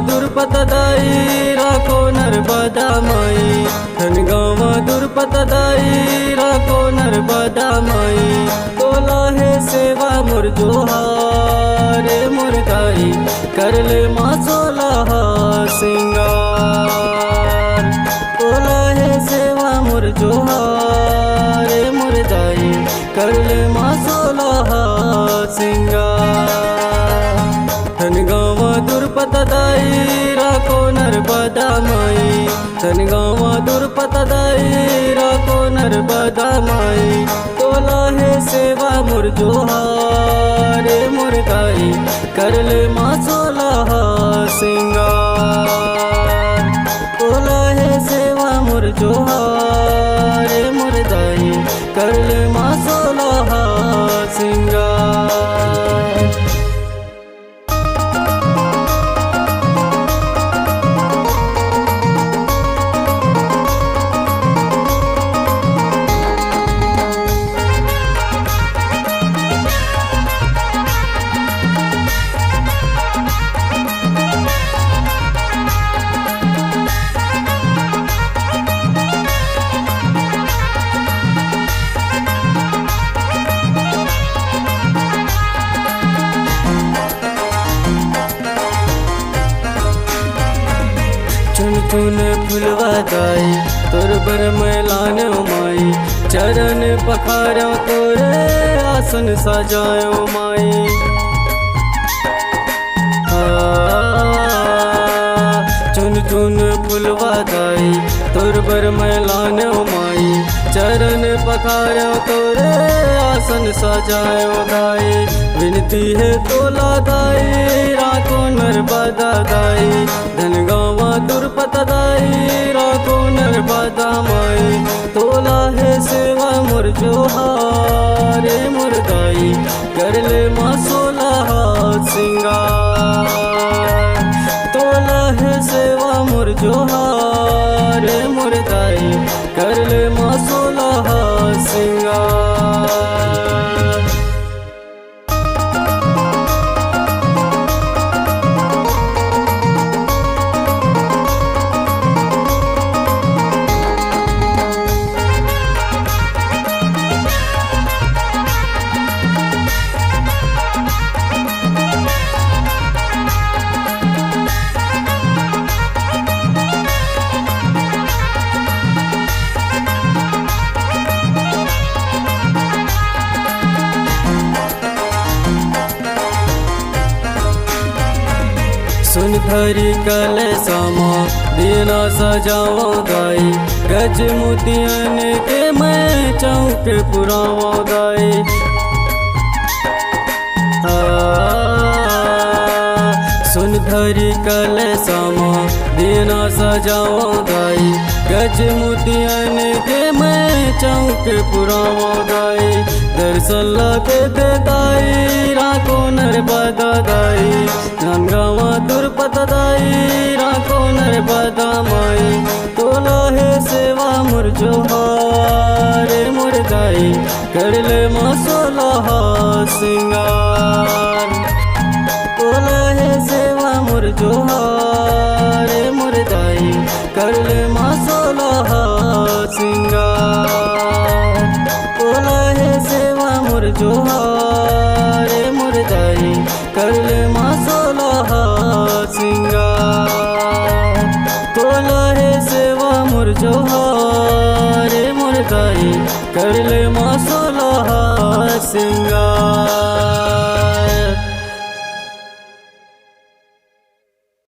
दुर्पतदाई राखो नर्मदा माई, धनगाँव दुर्पतदाई राखो नर्मदा माई। तोला है सेवा मोर जोहार मोर दाई, कर ले माँ सोलह सिंगार। तोला है सेवा मोर जोहार मोर दाई, कर ले माँ सोलह सिंगार। धनगाँव दुर्पतदाई राखो नर्मदा माई, धनगाँव दुर्पतदाई राखो नर्मदा माई। तोला है सेवा मोर जोहार मोर दाई, कर ले माँ सोलह सिंगार। तोला है सेवा मोर जोहार मोर दाई, कर ले माँ सोलह सिंगार। चुन चुन फुलवा दाई तोर बर मैलान माई, चरण पखारो तोरे आसन सजायो माई। चुन चुन फुलवा दाई तोर बर मैलान माई, चरण पखारो तोरे आसन सजायो दाई। विनती है तोला दाई राखो नर्मदा दाई, धनगाँव दुर्पतदाई राखो नर्मदा माई। तोला है सेवा मोर जोहार मोर दाई, कर ले माँ सोलह सिंगार। तोला है सेवा मोर जोहार मोर दाई, कर ले माँ सोलह सिंगार। सुन धरी कलशमा दीना सजाओ दाई, गज मोतियन के मैं चौक पुराओ दाई। सुन धरी कलशमा दीना सजाओ दाई, गज मोतियन के मैं चौक पुराओ दाई। दर्शन लाके दे दाई राखो नर्मदा दाई, धनगाँव दुर्पतदाई राखो नर्मदा माई। तोला है सेवा मोर जोहार मोर दाई, कर ले माँ सोलह सिंगार। तोला है सेवा मोर जोहार मोर दाई, कर ले माँ सोलह सिंगार। तोला है सेवा मोर जोहार मोर दाई, कर ले माँ सोलह सिंगार। तोला है सेवा मोर जोहार मोर दाई, कर ले माँ सोलह सिंगार।